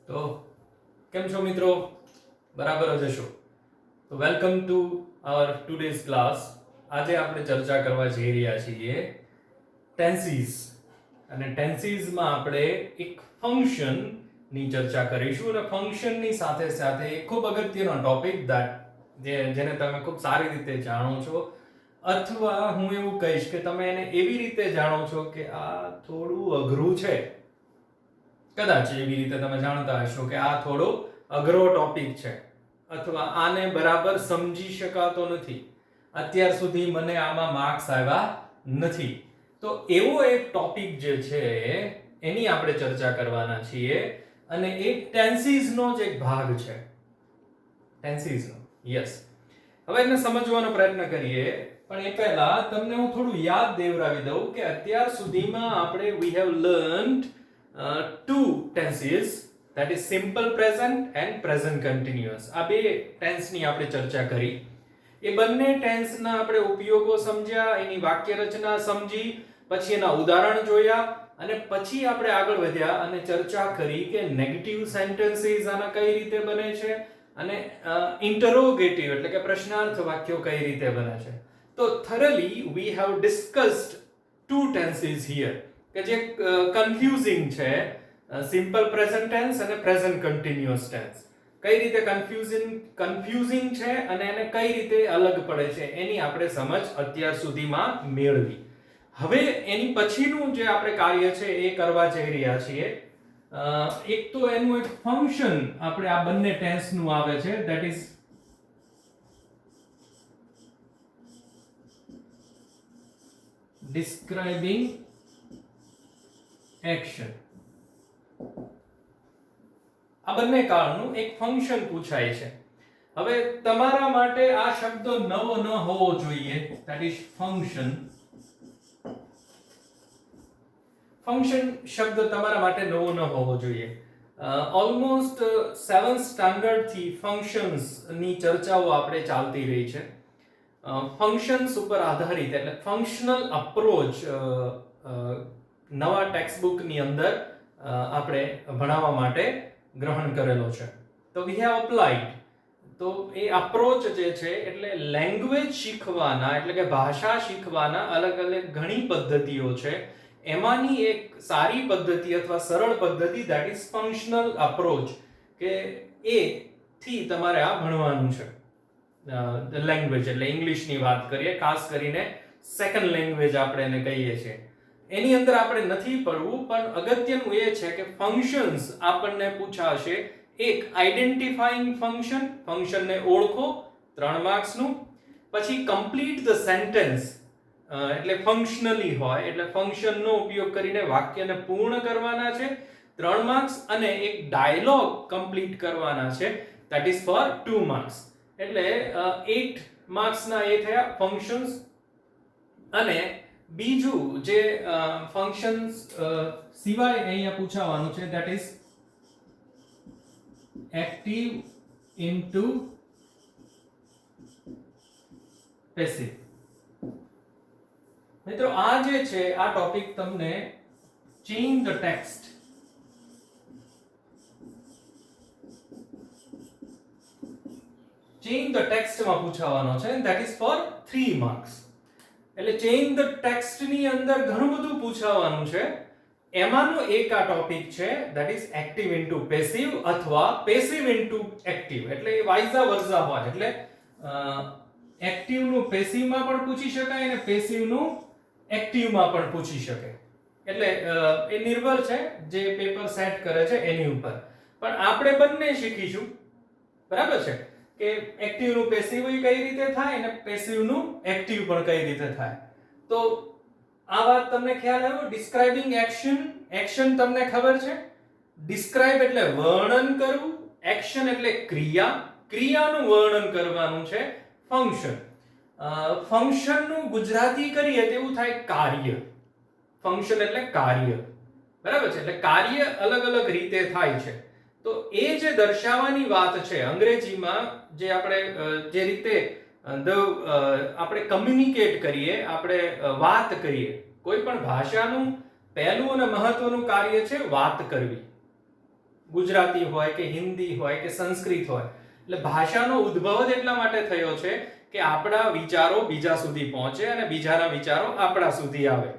તો કેમ છો મિત્રો? બરાબર જ હશો. તો welcome to our today's class. આજે આપણે ચર્ચા કરવા જઈ રહ્યા છીએ ટેન્સીસ, અને ટેન્સીસમાં આપણે એક ફંક્શનની ચર્ચા કરીશું, અને ફંક્શનની સાથે સાથે એક ખૂબ અગત્યનો ટોપિક જેને તમે ખૂબ સારી રીતે જાણો છો, અથવા હું એવું કહીશ કે તમે એને એવી રીતે જાણો છો કે આ થોડું અઘરું છે. કદાચ એવી રીતે તમે જાણતા હશો કે આ થોડો અઘરો ટોપિક છે, અથવા આને બરાબર સમજી શકાતો નથી, અત્યાર સુધી મને આમાં માર્ક્સ આવ્યા નથી. તો એવો એક ટોપિક જે છે એની આપણે ચર્ચા કરવાના છીએ, અને એ ટેન્સીસનો જ એક ભાગ છે. ટેન્સીસનો, યસ. હવે એને સમજવાનો પ્રયત્ન કરીએ, પણ એ પહેલા તમને હું થોડું યાદ દેવરાવી દઉં કે અત્યાર સુધીમાં આપણે we have learned two tenses, that is simple present and present continuous. આ બે ટેન્સની આપણે ચર્ચા કરી. એ બંને ટેન્સના આપણે ઉપયોગો સમજ્યા, એની વાક્ય રચના સમજી, પછી એના ઉદાહરણ જોયા, અને પછી આપણે આગળ વધ્યા અને ચર્ચા કરી કે નેગેટિવ સેન્ટેન્સીસ આના કઈ રીતે બને છે, અને ઇન્ટરોગેટિવ એટલે કે પ્રશ્નાર્થ વાક્યો કઈ રીતે બને છે. તો thoroughly we have discussed two tenses here કે જે કન્ફ્યુઝિંગ છે, સિમ્પલ પ્રેઝન્ટ ટેન્સ અને પ્રેઝન્ટ કન્ટિન્યુઅસ ટેન્સ. કઈ રીતે કન્ફ્યુઝિંગ છે અને એને કઈ રીતે અલગ પડે છે એની આપણે સમજ અત્યાર સુધીમાં મેળવી. હવે એની પછીનું જે આપણે કાર્ય છે એ કરવા જઈ રહ્યા છીએ. એક તો એનું એક ફંક્શન આપણે આ બંને ટેન્સનું આવે છે, ધેટ ઇઝ describing action. આ બંને કાળનું એક ફંક્શન પૂછાય છે. હવે તમારા માટે આ શબ્દ નવો ન હોવો જોઈએ, ધેટ ઇઝ ફંક્શન. ફંક્શન શબ્દ તમારા માટે નવો ન હોવો જોઈએ. ઓલમોસ્ટ 7th સ્ટાન્ડર્ડ થી ફંક્શન્સ ની ચર્ચાઓ આપણે ચાલતી રહી છે. ફંક્શન્સ ઉપર આધારિત એટલે ફંક્શનલ અપ્રોચ નવા ટેક્સ્ટ બુકની અંદર આપણે ભણાવવા માટે ગ્રહણ કરેલો છે. તો વી હેવ અપ્લાઈડ. તો એ અપ્રોચ જે છે એટલે લેંગ્વેજ શીખવાના એટલે કે ભાષા શીખવાના અલગ અલગ ઘણી પદ્ધતિઓ છે. એમાંની એક સારી પદ્ધતિ અથવા સરળ પદ્ધતિ ધેટ ઇઝ ફંક્શનલ અપ્રોચ, કે એ થી તમારે આ ભણવાનું છે. લેંગ્વેજ એટલે ઇંગ્લિશની વાત કરીએ, ખાસ કરીને સેકન્ડ લેંગ્વેજ આપણે એને કહીએ છીએ, એની અંદર આપણે નથી પડવું. પણ અગત્યનું એ છે કે ફંક્શન્સ આપણને પૂછાશે. એક આઈડેન્ટિફાઈંગ ફંક્શન, ફંક્શનને ઓળખો, 3 માર્ક્સનું. પછી કમ્પ્લીટ ધ સેન્ટેન્સ એટલે ફંક્શનલી હોય એટલે ફંક્શનનો ઉપયોગ કરીને વાક્યને પૂર્ણ કરવાના છે, 3 માર્ક્સ. અને એક ડાયલોગ કમ્પ્લીટ કરવાના છે, ધેટ ઇઝ ફોર 2 માર્ક્સ. એટલે 8 માર્ક્સના એ થયા ફંક્શન્સ. અને બીજું જે ફંક્શન્સ સિવાય અહીંયા પૂછાવાનું છે, that is active into passive. મિત્રો આ જે છે આ ટોપિક તમને ચેન્જ ધ ટેક્સ્ટ માં પૂછાવાનો છે, ધેટ ઇઝ ફોર 3 માર્ક્સ. એટલે ચેન્જ ધ ટેક્સ્ટ ની અંદર ઘણું બધું પૂછાવાનું છે. એમાંનો એક આ ટોપિક છે, that is active into passive અથવા પેસિવ ઇન્ટુ એક્ટિવ. એટલે એ વાઇઝા વર્ઝા હોય. એટલે એક્ટિવ નું પેસિવ માં પણ પૂછી શકાય અને પેસિવ નું એક્ટિવ માં પણ પૂછી શકે. એટલે એ નિર્ભર છે જે પેપર સેટ કરે છે એની ઉપર. પણ આપણે બંને શીખીશું, બરાબર છે, કે એક્ટિવ નું પેસિવ કઈ રીતે થાય અને પેસિવ નું એક્ટિવ પણ કઈ રીતે થાય. તો આ વાત તમને ખ્યાલ આવ્યો? ડિસ્ક્રાઇબિંગ એક્શન, એક્શન તમને ખબર છે. ડિસ્ક્રાઇબ એટલે વર્ણન કરવું, એક્શન એટલે ક્રિયા, ક્રિયાનું વર્ણન કરવાનું છે ફંક્શન. ફંક્શનનું ગુજરાતી કરીએ તેવું થાય કાર્ય. ફંક્શન એટલે કાર્ય, બરાબર છે. એટલે કાર્ય અલગ અલગ રીતે થાય છે. તો એ જે દર્શાવવાની વાત છે અંગ્રેજીમાં, જે આપણે જે રીતે આપણે કમ્યુનિકેટ કરીએ, આપણે વાત કરીએ, કોઈ પણ ભાષાનું પહેલું અને મહત્વનું કાર્ય છે વાત કરવી. ગુજરાતી હોય કે હિન્દી હોય કે સંસ્કૃત હોય. એટલે ભાષાનો ઉદ્ભવ જ એટલા માટે થયો છે કે આપણા વિચારો બીજા સુધી પહોંચે અને બીજાના વિચારો આપણા સુધી આવે.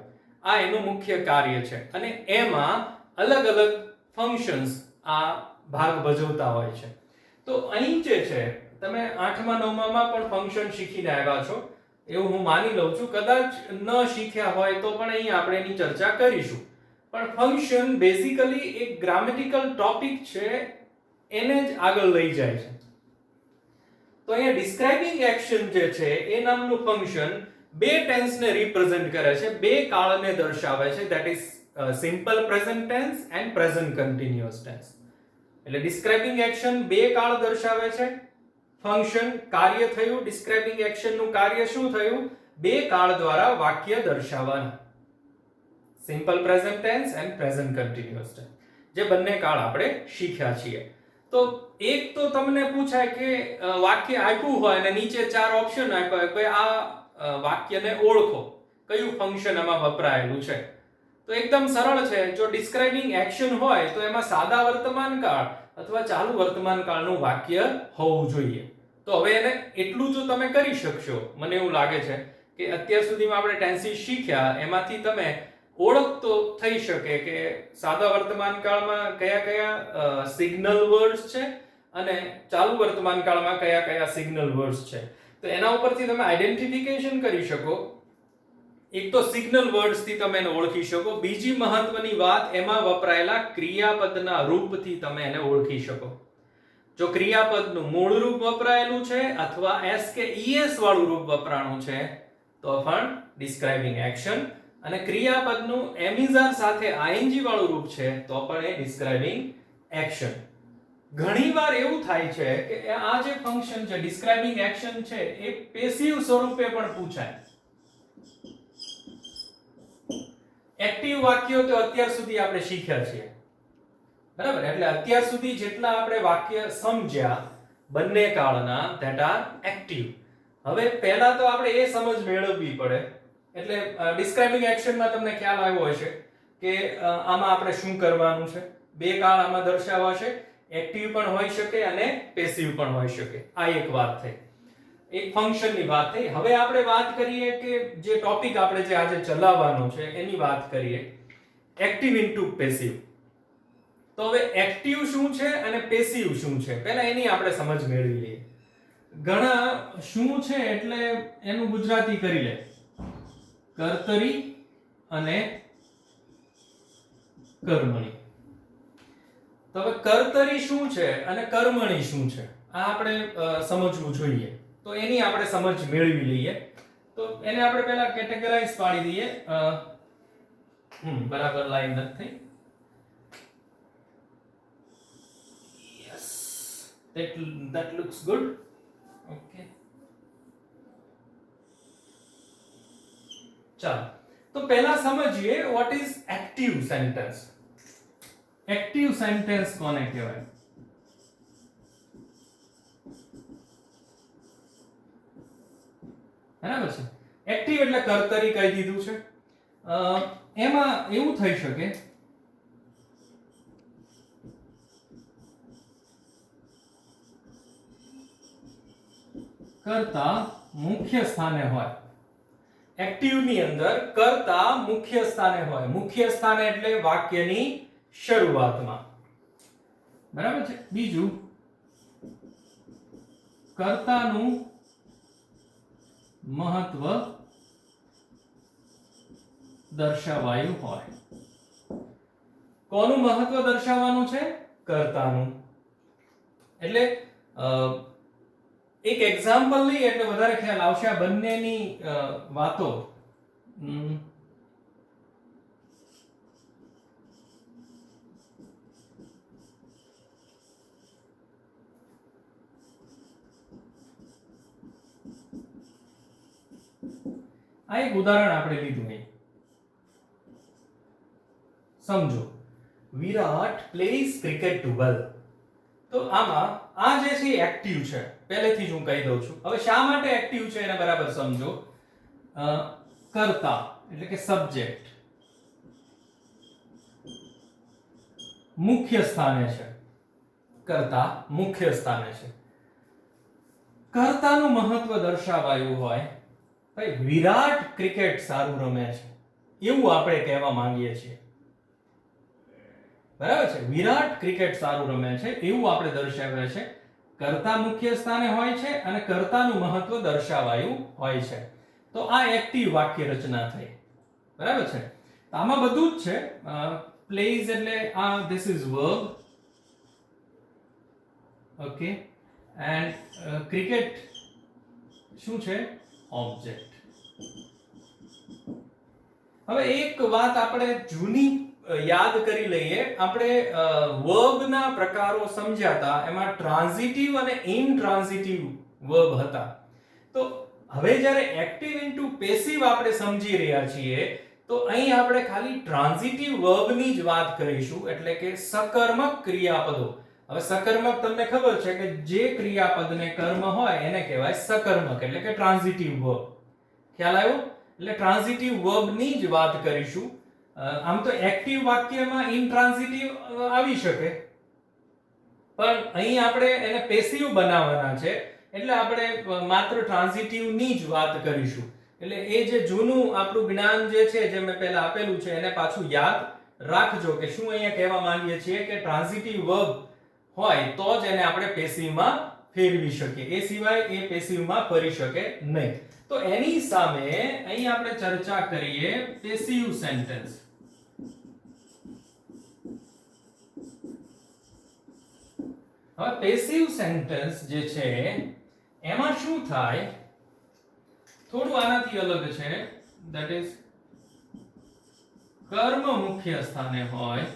આ એનું મુખ્ય કાર્ય છે અને એમાં અલગ અલગ ફંક્શન્સ આ ભાગ ભજવતા હોય છે. તો અહીં જે છે તમે 8મા 9મા પણ ફંક્શન શીખીને આવ્યા છો એવું હું માની લઉં છું. કદાચ ન શીખ્યા હોય તો પણ અહીં આપણે એની ચર્ચા કરીશું. પણ ફંક્શન બેઝિકલી એક ગ્રામેટિકલ ટોપિક છે, એને જ આગળ લઈ જાય છે. તો અહીંયા ડિસ્ક્રાઇબિંગ એક્શન જે છે એ નામનું ફંક્શન બે ટેન્સને રિપ્રેઝન્ટ કરે છે, બે કાળને દર્શાવે છે. That is simple present tense and present continuous tense. એટલે ડિસ્ક્રાઇબિંગ એક્શન બે કાળ દર્શાવે છે. ફંક્શન કાર્ય થયું, ડિસ્ક્રાઇબિંગ એક્શનનું કાર્ય શું થયું? બે કાળ દ્વારા વાક્ય દર્શાવવાના. Simple present tense and present continuous tense, જે બંને કાળ આપણે શીખ્યા છીએ. તો એક તો તમને પૂછાય કે વાક્ય આપ્યું હોય અને નીચે 4 ઓપ્શન આપ્યા હોય કે આ વાક્યને ઓળખો, કયું ફંક્શન આમાં વપરાયેલું છે. તો એકદમ સરળ છે. જો ડિસ્ક્રાઇબિંગ એક્શન હોય તો એમાં સાદા વર્તમાન કાળ અથવા ચાલુ વર્તમાન કાળનું વાક્ય હોવું જોઈએ. તો હવે એને એટલું જો તમે કરી શકશો, મને એવું લાગે છે કે અત્યાર સુધીમાં આપણે ટેન્સીસ શીખ્યા એમાંથી તમે ઓળખ તો થઈ શકે કે સાદા વર્તમાન કાળમાં કયા કયા સિગ્નલ વર્ડ્સ છે અને ચાલુ વર્તમાન કાળમાં કયા કયા સિગ્નલ વર્ડ્સ છે. તો એના ઉપરથી તમે આઈડેન્ટિફિકેશન કરી શકો. એક તો સિગ્નલ વર્ડ્સ થી તમે એને ઓળખી શકો. બીજી મહત્વની વાત, એમાં વપરાયેલા ક્રિયાપદના રૂપથી તમે એને ઓળખી શકો. જો ક્રિયાપદનું મૂળ રૂપ વપરાયેલું છે અથવા એસ કે ઈએસ વાળું રૂપ વપરાણું છે તો પણ ડિસ્ક્રાઇબિંગ એક્શન, અને ક્રિયાપદનું એમિઝાર સાથે આઈએનજી વાળું રૂપ છે તો પણ એ ડિસ્ક્રાઇબિંગ એક્શન. ઘણીવાર એવું થાય છે કે આ જે ફંક્શન છે ડિસ્ક્રાઇબિંગ એક્શન છે એ પેસિવ સ્વરૂપે પણ પૂછાય. એક્ટિવ વાક્યો તો અત્યાર સુધી આપણે શીખ્યા છીએ, બરાબર? એટલે અત્યાર સુધી જેટલા આપણે વાક્ય સમજ્યા બંને કાળના, ધેટ આર એક્ટિવ. હવે પહેલા તો આપણે એ સમજ મેળવવી પડે. એટલે ડિસ્ક્રાઇબિંગ એક્શનમાં તમને ખ્યાલ આવ્યો હશે કે આમાં આપણે શું કરવાનું છે. બે કાળ આમાં દર્શાવાશે, એક્ટિવ પણ હોઈ શકે અને પેસિવ પણ હોઈ શકે. આ એક વાત થઈ, એક ફંક્શનની વાત થઈ. હવે આપણે વાત કરીએ કે જે ટોપિક આપણે જે આજે ચલાવવાનો છે એની વાત કરીએ, એક્ટિવ ઇન્ટુ પેસિવ. તો હવે એક્ટિવ શું છે અને પેસિવ શું છે, પહેલા એની આપણે સમજ મેળવી લઈએ. ઘણા શું છે એટલે એનું ગુજરાતી કરી લે, કર્તરી અને કર્મણી. તો હવે કર્તરી શું છે અને કર્મણી શું છે આ આપણે સમજવું જોઈએ. તો એની આપણે સમજ મેળવી લઈએ. તો એને આપણે પહેલા કેટેગરાઇઝ પાડી દઈએ. બરાબર લાઈન નથી. Yes, that looks good. Okay, ચાલો તો પહેલા સમજીએ what is active sentence. Active sentence કોને કહેવાય? બરાબર છે. એક્ટિવ એટલે કર્તરી કહી દીધું છે. એમાં એવું થઈ શકે કર્તા મુખ્ય સ્થાને હોય. એક્ટિવ ની અંદર કર્તા મુખ્ય સ્થાને હોય. મુખ્ય સ્થાને એટલે વાક્યની શરૂઆતમાં, બરાબર છે. બીજું, કર્તાનું મહત્વ દર્શાવાયું હોય. કોનું મહત્વ દર્શાવવાનું છે? કર્તાનું. એટલે એક એક્ઝામ્પલ લઈએ એટલે વધારે ખ્યાલ આવશે આ બંનેની વાતો. આ એક ઉદાહરણ આપણે લીધું અહીં. સમજો, વિરાટ પ્લેઝ ક્રિકેટ વેલ. તો આમાં આ જે છે એક્ટિવ છે, પહેલેથી જ હું કહી દઉં છું. હવે શા માટે એક્ટિવ છે એને બરાબર સમજો. કર્તા એટલે કે સબ્જેક્ટ મુખ્ય સ્થાને છે. કરતા મુખ્ય સ્થાને છે. કર્તાનું મહત્વ દર્શાવાયું હોય, ભાઈ વિરાટ ક્રિકેટ સારું રમે છે એવું આપણે કહેવા માંગીએ છીએ. બરાબર છે, વિરાટ ક્રિકેટ સારું રમે છે એવું આપણે દર્શાવે છે. કર્તા મુખ્ય સ્થાને હોય છે અને કર્તાનું મહત્વ દર્શાવાયું હોય છે. તો આ એક્ટિવ વાક્ય રચના થઈ. બરાબર છે, આમાં બધું જ છે. પ્લેઝ એટલે આ this is verb, okay, and cricket શું છે? ઓબ્જેક્ટ. હવે એક વાત આપણે જૂની યાદ કરી લઈએ. આપણે વર્બના પ્રકારો સમજ્યા હતા, એમાં ટ્રાન્ઝિટિવ અને ઇનટ્રાન્ઝિટિવ વર્બ હતા. તો હવે જ્યારે એક્ટિવ ઇન્ટુ પેસિવ આપણે સમજી રહ્યા છીએ, તો અહીં આપણે ખાલી ટ્રાન્ઝિટિવ વર્બની જ વાત કરીશું, એટલે કે સકર્મક ક્રિયાપદો. હવે સકર્મક તમને ખબર છે કે જે ક્રિયાપદને કર્મ હોય એને કહેવાય સકર્મક, એટલે કે ટ્રાન્ઝિટિવ વર્બ. ખ્યાલ આવ્યો? એટલે ટ્રાન્ઝિટિવ વર્બની જ વાત કરીશું. આમ તો એક્ટિવ વાક્યમાં ઇનટ્રાન્ઝિટિવ આવી શકે, પણ અહીં આપણે એને પેસિવ બનાવવાના છે, એટલે આપણે માત્ર ટ્રાન્ઝિટિવ ની જ વાત કરીશું. એટલે એ જે જૂનું આપણું જ્ઞાન જે છે, જે મેં પહેલા આપેલું છે, એને પાછું યાદ રાખજો કે શું અહીંયા કહેવા માંગીએ છીએ કે ટ્રાન્ઝિટિવ વર્બ હોય તો જ એને આપણે પેસિવમાં ફેરવી શકીએ, એ સિવાય એ પેસિવમાં ફરી શકે નહીં. તો એની સામે અહીં આપણે ચર્ચા કરીએ પેસિવ સેન્ટેન્સ. હવે પેસિવ સેન્ટેન્સ જે છે એમાં શું થાય, થોડું આનાથી અલગ છે. ધેટ ઇઝ કર્મ મુખ્ય સ્થાને હોય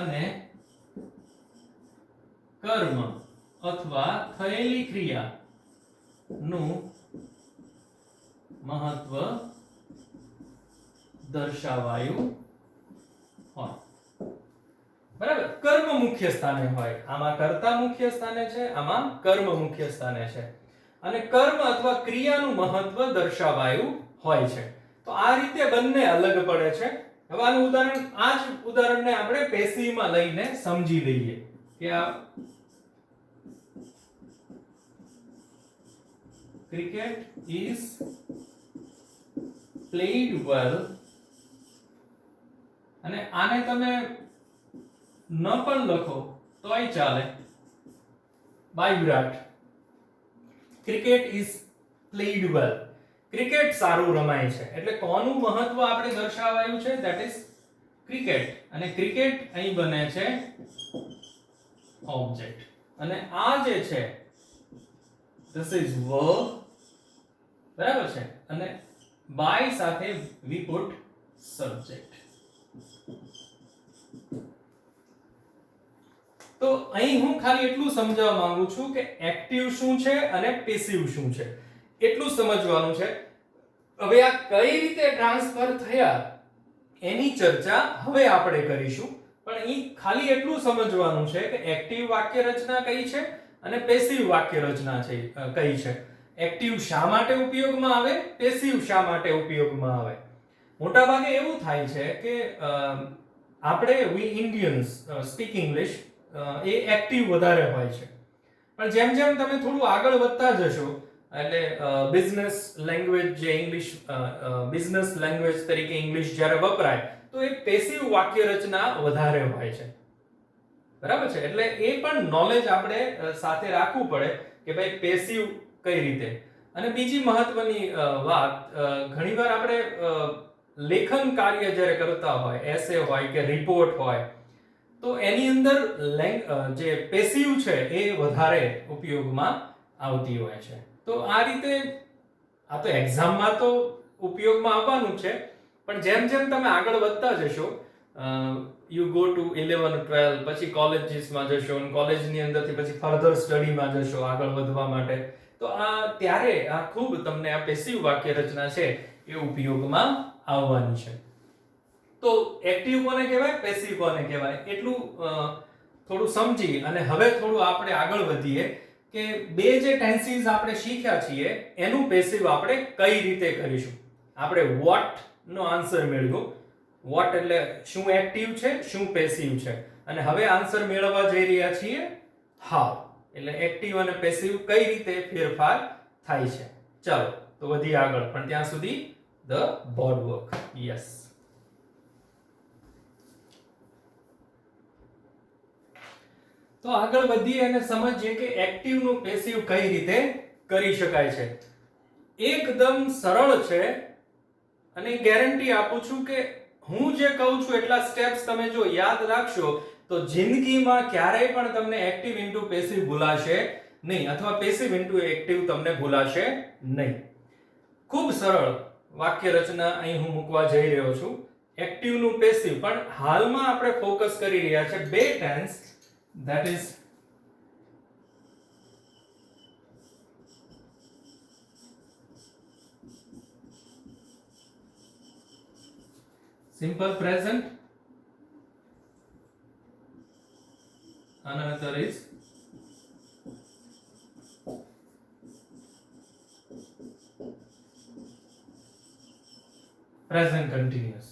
અને કર્મ અથવા થયેલી ક્રિયાનું મહત્વ દર્શાવાયું હોય. બરાબર, કર્મ મુખ્ય સ્થાને હોય. આમાં કર્તા મુખ્ય સ્થાને છે, આમાં કર્મ મુખ્ય સ્થાને છે, અને કર્મ અથવા ક્રિયાનું મહત્વ દર્શાવાયું હોય છે. તો આ રીતે બંને અલગ પડે છે. હવે આનું ઉદાહરણ, આ જ ઉદાહરણને આપણે પેસિવમાં લઈને સમજી લઈએ કે આ cricket is played well, અને આને તમે ન પણ લખો તોય ચાલે, by Virat. Cricket is played well, cricket સારું રમાય છે, એટલે કોનું મહત્વ આપણે દર્શાવાયું છે? That is cricket. અને ક્રિકેટ અહીં બને છે ઓબ્જેક્ટ, અને આ જે છે this is verb, બરાબર છે, અને by સાથે we put subject. તો અહીં હું ખાલી એટલું સમજાવવા માંગુ છું કે એક્ટિવ શું છે અને પેસિવ શું છે, એટલું સમજવાનું છે. હવે આ કઈ રીતે ટ્રાન્સફર થયા એની ચર્ચા હવે આપણે કરીશું, પણ અહીં ખાલી એટલું સમજવાનું છે કે એક્ટિવ વાક્ય રચના કઈ છે અને પેસિવ વાક્ય રચના છે કઈ છે. એક્ટિવ શા માટે ઉપયોગમાં આવે, પેસિવ શા માટે ઉપયોગમાં આવે. મોટાભાગે એવું થાય છે કે આપણે વી ઇન્ડિયન્સ સ્પીક ઇંગ્લિશ એ એક્ટિવ વધારે હોય છે, પણ જેમ જેમ તમે થોડું આગળ વધતા જશો, એટલે બિઝનેસ લેંગ્વેજ જે ઇંગ્લિશ બિઝનેસ લેંગ્વેજ તરીકે ઇંગ્લિશ જ્યારે વપરાય તો એ પેસિવ વાક્ય રચના વધારે હોય છે. બરાબર છે, એટલે એ પણ નોલેજ આપણે સાથે રાખવું પડે કે ભાઈ પેસિવ કઈ રીતે. અને બીજી મહત્વની વાત, ઘણીવાર આપણે લેખન કાર્ય જ્યારે કરતા હોય, એસે હોય કે રિપોર્ટ હોય, તો એની અંદર જે પેસિવ છે એ વધારે ઉપયોગમાં આવતી હોય છે. તો આ રીતે આ તો એક્ઝામમાં તો ઉપયોગમાં આવવાનું છે, પણ જેમ જેમ તમે આગળ વધતા જશો, યુ ગો ટુ 11 12, પછી કોલેજીસમાં જશો, અને કોલેજની અંદરથી પછી ફર્ધર સ્ટડીમાં જશો આગળ વધવા માટે, તો આ ત્યારે આ ખૂબ તમને આ પેસિવ વાક્ય રચના છે એ ઉપયોગમાં આવવાની છે. તો એક્ટિવ કોને કહેવાય, પેસિવ કોને કહેવાય, એટલું થોડું સમજી અને હવે થોડું આપણે આગળ વધીએ કે બે જે ટેન્સીસ આપણે શીખ્યા છીએ એનું પેસિવ આપણે કઈ રીતે કરીશું. આપણે વોટ નો આન્સર મેળવ્યો, વોટ એટલે શું એક્ટિવ છે, શું પેસિવ છે. અને હવે આન્સર મેળવવા જઈ રહ્યા છીએ હાઉ, એટલે એક્ટિવ અને પેસિવ કઈ રીતે ફેરફાર થાય છે. ચાલો તો વધીએ આગળ, પણ ત્યાં સુધી ધ બોર્ડ વર્ક. યસ, તો આગળ વધીએ અને સમજીએ કે એક્ટિવ નું પેસિવ કઈ રીતે કરી શકાય છે. એકદમ સરળ છે અને ગેરંટી આપું છું કે હું જે કહું છું એટલા સ્ટેપ્સ તમે જો યાદ રાખશો તો જિંદગીમાં ક્યારેય પણ તમને એક્ટિવ ઇન્ટુ પેસિવ ભૂલાશે નહીં, અથવા પેસિવ ઇન્ટુ એક્ટિવ તમને ભૂલાશે નહીં. ખૂબ સરળ વાક્ય રચના અહીં હું મૂકવા જઈ રહ્યો છું. એક્ટિવ નું પેસિવ, પણ હાલમાં આપણે ફોકસ કરી રહ્યા છે બે tense, that is simple present, another is present continuous.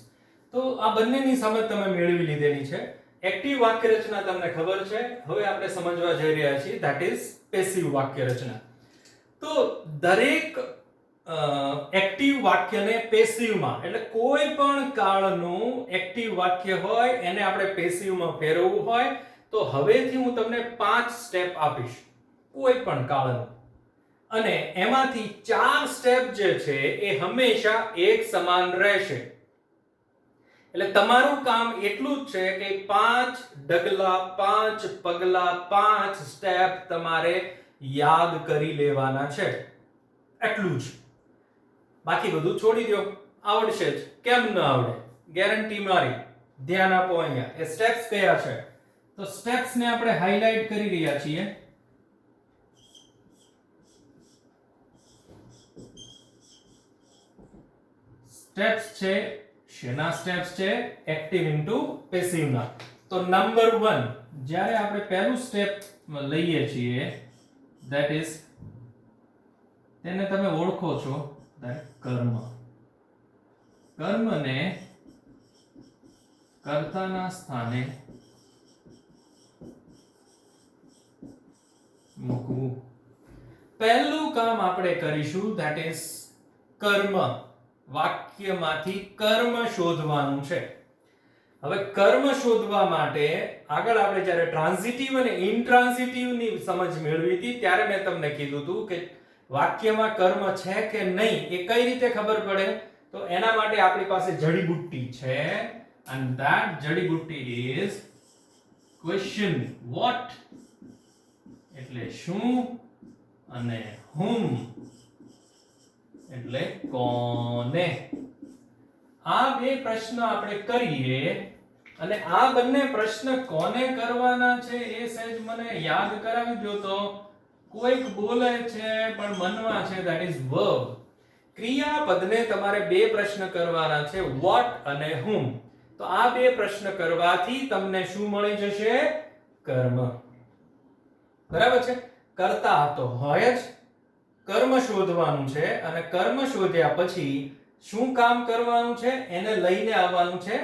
તો આ બંનેની સમજ તમે મેળવી લીધેલી છે. એક્ટિવ વાક્ય રચના તમને ખબર છે. હવે આપણે સમજવા જઈ રહ્યા છીએ ધેટ ઇઝ પેસિવ વાક્ય રચના. તો દરેક એક્ટિવ વાક્યને પેસિવમાં, એટલે કોઈ પણ કાળનું એક્ટિવ વાક્ય હોય એને આપણે પેસિવમાં ફેરવવું હોય તો હવેથી હું તમને 5 સ્ટેપ આપીશ કોઈ પણ કાળનું, અને એમાંથી 4 સ્ટેપ જે છે એ હંમેશા એક સમાન રહેશે. એટલે તમારું કામ એટલું જ છે કે 5 ડગલા, 5 પગલા, 5 સ્ટેપ તમારે યાદ કરી લેવાના છે, એટલું જ. બાકી બધું છોડી દો, આવડશે જ, કેમ ન આવડે, ગેરંટી મારી. ધ્યાન આપો અહીંયા. એ સ્ટેપ્સ કયા છે? તો સ્ટેપ્સ ને આપણે હાઇલાઇટ કરી રહ્યા છીએ. સ્ટેપ્સ છે, શેના સ્ટેપ્સ છે? એક્ટિવ ઇન્ટુ પેસિવ ના. તો નંબર 1, જ્યારે આપણે પહેલું સ્ટેપ લઈએ છીએ ધેટ ઇઝ, તેને તમે ઓળખો છો, કર્મ. કર્મને કર્તાના સ્થાને મૂકવું. પહેલું કામ આપણે કરીશું ધેટ ઇઝ કર્મ. વાક્યમાંથી કર્મ શોધવાનું છે. હવે કર્મ શોધવા માટે આગળ આપણે જ્યારે ટ્રાન્ઝિટિવ અને ઇન્ટ્રાન્ઝિટિવ ની સમજ મેળવી હતી ત્યારે મેં તમને કીધું હતું કે વાક્યમાં કર્મ છે કે નહીં એ કઈ રીતે ખબર પડે? તો એના માટે આપણી પાસે જડીબુટ્ટી છે, and that જડીબુટ્ટી is question. what એટલે શું, અને whom એટલે કોને. આ બે પ્રશ્ન આપણે કરીએ, અને આ બંને પ્રશ્ન કોને કરવાના છે એ સહેજ મને યાદ કરાવી દો. તો કોઈક બોલે છે પણ મનમાં છે, that is verb. ક્રિયાપદને તમારે બે પ્રશ્ન કરવાના છે, what અને whom. તો આ બે પ્રશ્ન કરવાથી તમને શું મળી જશે? કર્મ. બરાબર છે? કરતા તો હોય જ, કર્મ શોધવાનું છે, અને કર્મ શોધ્યા પછી શું કામ કરવાનું છે? એને લઈને આવવાનું છે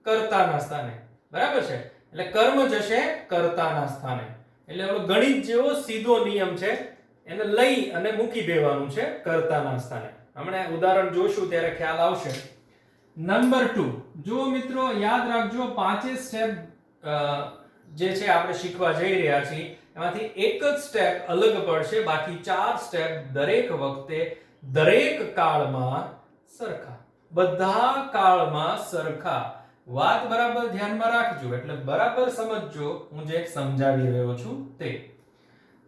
કર્તાના સ્થાને. બરાબર છે? એટલે કર્મ જશે કર્તાના સ્થાને. એટલે ઓલો ગણિત જેવો સીધો નિયમ છે, એને લઈ અને મૂકી દેવાનું છે કર્તાના સ્થાને. હમણાં ઉદાહરણ જોશું ત્યારે ખ્યાલ આવશે. નંબર 2, જો મિત્રો યાદ રાખજો, 5 સ્ટેપ જે છે આપણે શીખવા જઈ રહ્યા છીએ એમાંથી એક જ સ્ટેપ અલગ પડશે, બાકી 4 સ્ટેપ દરેક વખતે દરેક કાળમાં સરખા, બધા કાળમાં સરખા. વાત બરાબર ધ્યાનમાં રાખજો, એટલે બરાબર સમજજો હું જે સમજાવી રહ્યો છું તે.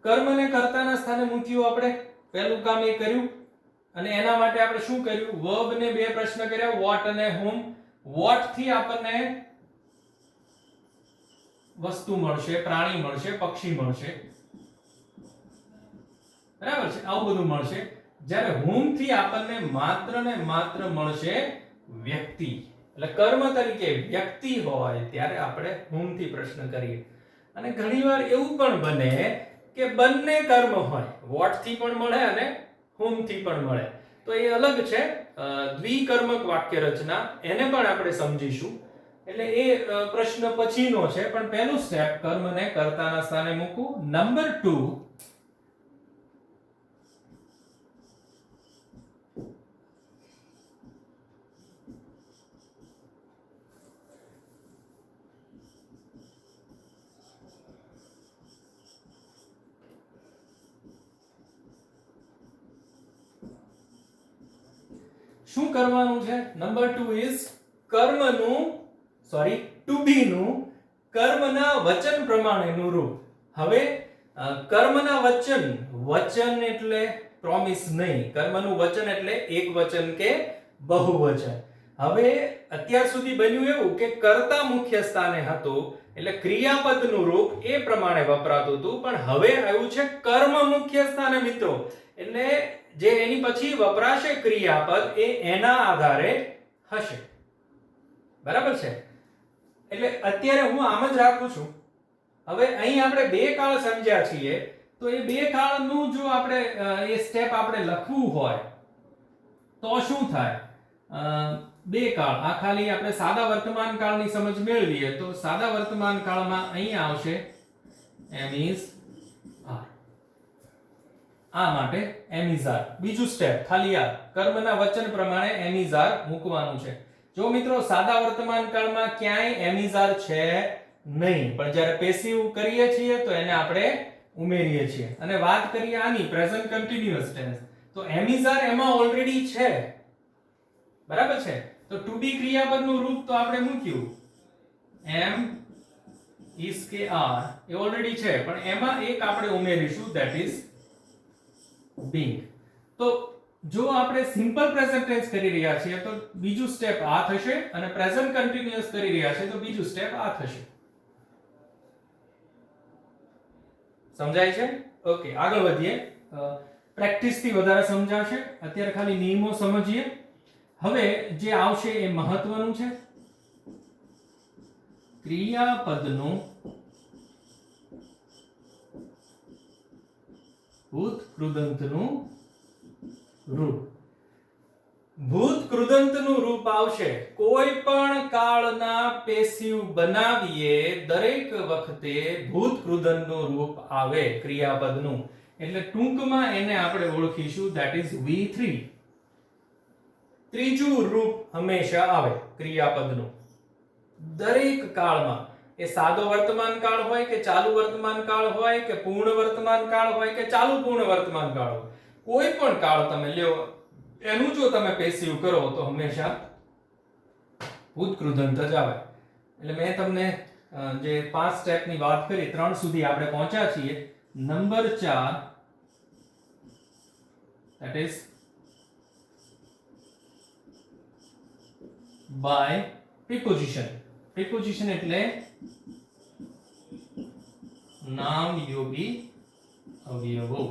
કર્મને કર્તાના સ્થાને મૂક્યું આપણે, પહેલું કામ એ કર્યું, અને એના માટે આપણે શું કર્યું? વર્બ ને બે પ્રશ્ન કર્યા, what અને whom. what થી આપણને વસ્તુ મળશે, પ્રાણી મળશે, પક્ષી મળશે, બરાબર છે? આવું બધું મળશે. જ્યારે whom થી આપણને માત્ર ને માત્ર મળશે વ્યક્તિ. એટલે કર્મ તરીકે વ્યક્તિ હોય ત્યારે આપણે whom થી પ્રશ્ન કરીએ. અને ઘણીવાર એવું પણ બને કે બંને કર્મ હોય, what થી પણ મળે અને whom થી પણ મળે, તો એ અલગ છે. દ્વિકર્મક વાક્ય રચના એને પણ આપણે સમજીશું. એટલે એ પ્રશ્ન પછીનો છે, પણ પહેલું સ્ટેપ કર્મને કર્તાના સ્થાને મૂકવું. નંબર 2, શું કરવાનું છે? નંબર 2 ઇઝ ટુ બી નું કર્મના વચન પ્રમાણેનું રૂપ. હવે કર્મના વચન એટલે પ્રોમિસ નહીં, કર્મનું વચન એટલે એક વચન કે બહુવચન. હવે અત્યાર સુધી બન્યું એવું કે કર્તા મુખ્ય સ્થાને હતો એટલે ક્રિયાપદનું રૂપ એ પ્રમાણે વપરાતું હતું, પણ હવે આવ્યું છે કર્મ મુખ્ય સ્થાને મિત્રો. એટલે જે એની પછી વપરાશે ક્રિયાપદ એ એના આધારે હશે. બરાબર છે? એટલે અત્યારે હું આમ જ રાખું છું. હવે અહીં આપણે બે કાળ સમજ્યા છીએ, તો એ બે કાળનું જો આપણે એ સ્ટેપ આપણે લખવું હોય તો શું થાય? બે કાળ, આ ખાલી આપણે સાદા વર્તમાન કાળની સમજ મેળવીએ તો સાદા વર્તમાન કાળમાં અહીં આવશે એમ ઇઝ આર. આ માટે એમ ઇઝ આર. બીજું સ્ટેપ ખાલી આ કર્મના વચન પ્રમાણે એમ ઇઝ આર મૂકવાનું છે. જો મિત્રો સાદા વર્તમાન કાળમાં ક્યાંય એમ ઇઝ આર છે નહીં, પણ જ્યારે પેસિવ કરીએ છીએ તો એને આપણે ઉમેરીએ છીએ. અને વાત કરીએ આની પ્રેઝન્ટ કન્ટિન્યુઅસ ટેન્સ, તો એમ ઇઝ આર એમાં ઓલરેડી છે. બરાબર છે? તો ટુ બી ક્રિયાપદનું રૂપ તો આપણે મૂક્યું એમ ઇઝ કે આર, એ ઓલરેડી છે, પણ એમાં એક આપણે ઉમેરીશું ધેટ ઇઝ being. તો જો આપણે સિમ્પલ પ્રેઝન્ટ ટેન્સ કરી રહ્યા છીએ તો બીજું સ્ટેપ આ થશે, અને પ્રેઝન્ટ કન્ટિન્યુઅસ કરી રહ્યા છીએ તો બીજું સ્ટેપ આ થશે. સમજાય છે? ઓકે, આગળ વધીએ. પ્રેક્ટિસ થી વધારે સમજાશે. અત્યારે ખાલી નિયમો સમજીએ. હવે જે આવશે એ મહત્વનું છે. ક્રિયાપદનું ભૂત કૃદંતનું રૂપ. ભૂત કૃદંતનું રૂપ આવશે કોઈ પણ કાળના પેસિવ બનાવીએ દરેક વખતે ભૂત કૃદંતનું રૂપ આવે ક્રિયાપદનું. એટલે ટૂંકમાં એને આપણે ઓળખીશું ધેટ ઇઝ V3. ત્રીજું રૂપ હંમેશા આવે ક્રિયાપદનું દરેક કાળમાં. એ સાદો વર્તમાન કાળ હોય કે ચાલુ વર્તમાન કાળ હોય કે પૂર્ણ વર્તમાન કાળ હોય કે ચાલુ પૂર્ણ વર્તમાન કાળ હોય, કોઈ પણ કાળ તમે લ્યો એનું જો તમે પેસિવ કરો તો હંમેશા ભૂત કૃદંત જ આવે. એટલે મેં તમને જે 5 સ્ટેપની વાત કરી, 3 સુધી આપણે પહોંચ્યા છીએ. Number 4 that is by preposition. preposition એટલે નામ યોગી અવયવો.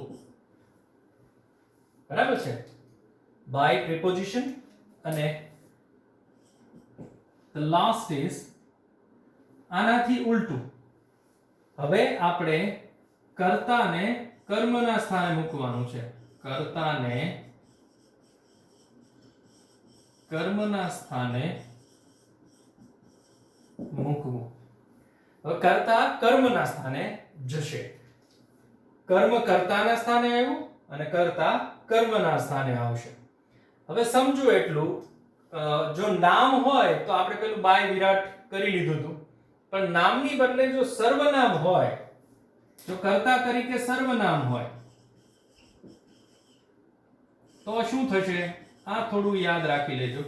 બરાબર છે? by preposition. અને the last is આનાથી ઉલટું. હવે આપણે કર્તાને કર્મના સ્થાને મૂકવાનું છે. કર્તાને કર્મના સ્થાને મૂકવું. હવે કર્તા કર્મના સ્થાને જશે. કર્મ કર્તાના સ્થાને આવ્યું અને કર્તા કર્મના સ્થાને આવશે. હવે સમજો એટલું, જો નામ હોય તો આપણે પેલું બાય વિરાટ કરી લીધું હતું, પણ નામની બદલે જો સર્વનામ હોય, જો કર્તા તરીકે સર્વનામ હોય તો શું થશે? આ થોડું યાદ રાખી લેજો.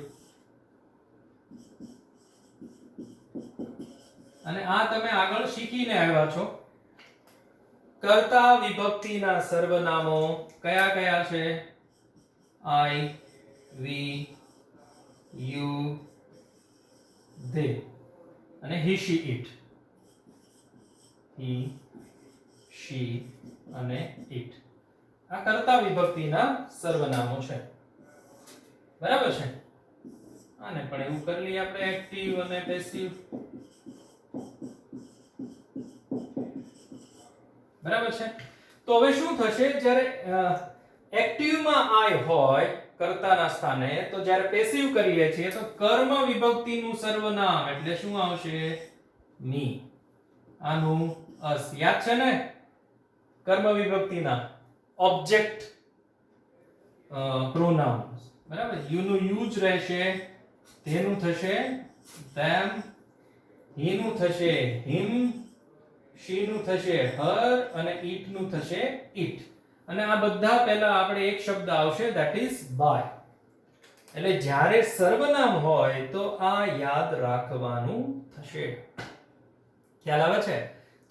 અને આ તમે આગળ શીખીને આવ્યા છો. કર્તા વિભક્તિના સર્વનામો કયા કયા છે? આઈ, વી, યુ, ધે અને હી, શી, ઇટ. હી, શી અને ઇટ. આ કર્તા વિભક્તિના સર્વનામો છે. બરાબર છે? આને પણ એવું કરી લઈએ આપણે, એક્ટિવ અને પેસિવ. બરાબર છે? તો હવે શું થશે? જ્યારે એક્ટિવમાં આઈ હોય કર્તાના સ્થાને, તો જ્યારે પેસિવ કરીએ છીએ તો કર્મ વિભક્તિનું સર્વનામ એટલે શું આવશે? ની. આનું અસ યાદ છે ને? કર્મ વિભક્તિના ઓબ્જેક્ટ પ્રોનાઉન્સ, બરાબર? યુ નું યુ જ રહેશે, તેનું થશે them, he નું થશે him, she નું થશે her અને it નું થશે it. અને આ બધા પહેલા આપણે એક શબ્દ આવશે that is by. એટલે જ્યારે સર્વનામ હોય તો આ યાદ રાખવાનું થશે. ખ્યાલ આવે છે?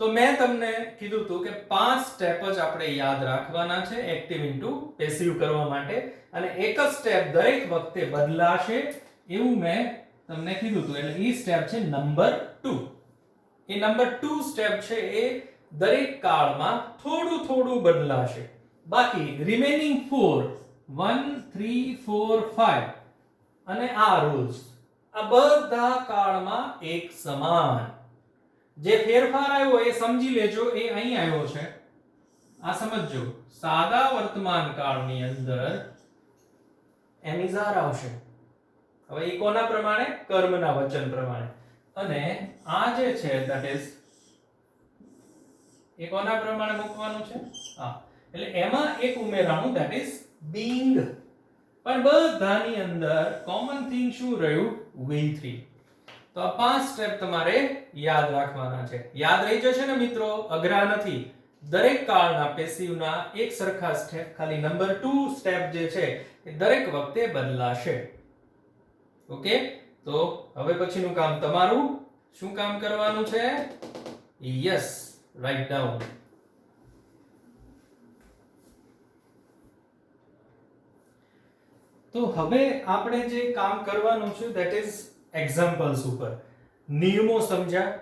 તો મેં તમને કીધું હતું કે 5 સ્ટેપ જ આપણે યાદ રાખવાના છે એક્ટિવ ઇન્ટુ પેસિવ કરવા માટે, અને એક જ સ્ટેપ દરેક વખતે બદલાશે એવું મેં તમને કીધું હતું. એટલે ઈ સ્ટેપ છે નંબર 2. એ નંબર 2 સ્ટેપ છે એ દરેક કાળમાં થોડું થોડું બદલાશે. બાકી રિમેનિંગ 4 1 3 4 5 અને આ રૂલ્સ આ બધા કાળમાં એક સમાન. જે ફેરફાર આવ્યો એ સમજી લેજો, એ અહીં આવ્યો છે. આ સમજજો, સાદા વર્તમાન કાળની અંદર એમિઝાર આવશે. હવે એ કોના પ્રમાણે? કર્મના વચન પ્રમાણે. અને આ જે છે ધેટ ઇઝ એ કોના પ્રમાણે મૂકવાનું છે? હા, એટલે એમાં એક ઉમેરાનું ધેટ ઇઝ being. પણ બધાની અંદર કોમન થિંગ શું રહ્યું? V3. તો આ 5 સ્ટેપ તમારે યાદ રાખવાના છે. યાદ રહી જશે ને મિત્રો? અઘરા નથી. દરેક કાળના પેસિવના એક સરખા સ્ટેપ, ખાલી નંબર 2 સ્ટેપ જે છે એ દરેક વખતે બદલાશે. ઓકે? તો હવે પછીનું કામ તમારું. શું કામ કરવાનું છે? Yes, write down. તો હવે આપણે જે કામ કરવાનું છે ધેટ ઇઝ એક્ઝામ્પલ્સ ઉપર. નિયમો સમજ્યા,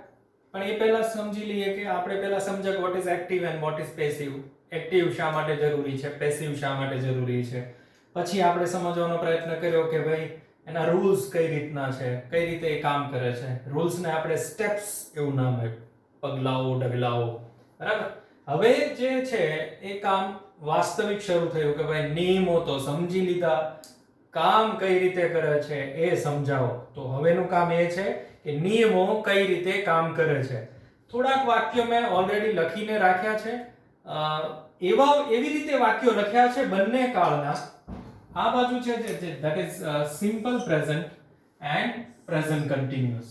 પણ એ પહેલા સમજી લઈએ કે આપણે પહેલા સમજ્યા what is active and what is passive. Active શા માટે જરૂરી છે, પેસિવ શા માટે જરૂરી છે. પછી આપણે સમજવાનો પ્રયત્ન કર્યો કે ભાઈ એના રૂલ્સ કઈ રીતના છે, કઈ રીતે એ કામ કરે છે. રૂલ્સને આપણે સ્ટેપ્સ એવું નામ આપ્યું, પગલાઓ, ડગલાઓ, બરાબર. હવે જે છે એ કામ વાસ્તવિક શરૂ થયું કે ભાઈ નિયમો તો સમજી લીધા, કામ કઈ રીતે કરે છે એ સમજાવો. તો હવેનું કામ એ છે કે નિયમો કઈ રીતે કામ કરે છે. થોડાક વાક્યો મેં ઓલરેડી લખીને રાખ્યા છે. એવી રીતે વાક્યો લખ્યા છે બંને કાળના. આ બાજુ છે that is simple present and present continuous.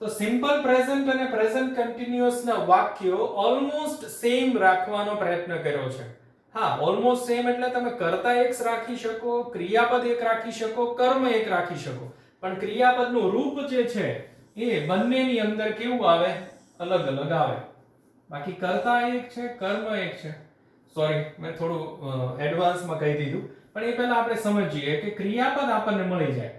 તો simple present અને present continuous ના વાક્યો ઓલમોસ્ટ સેમ રાખવાનો પ્રયત્ન કર્યો છે. હા, ઓલમોસ્ટ સેમ એટલે તમે કર્તા એક રાખી શકો, ક્રિયાપદ એક રાખી શકો, કર્મ એક રાખી શકો. પણ ક્રિયાપદનું રૂપ જે છે એ બંનેની અંદર કેવું આવે? અલગ અલગ આવે. બાકી કર્તા એક છે, કર્મ એક છે. સોરી, મેં થોડું એડવાન્સમાં કહી દીધું, પણ એ પહેલા આપણે સમજીએ કે ક્રિયાપદ આપણને મળી જાય.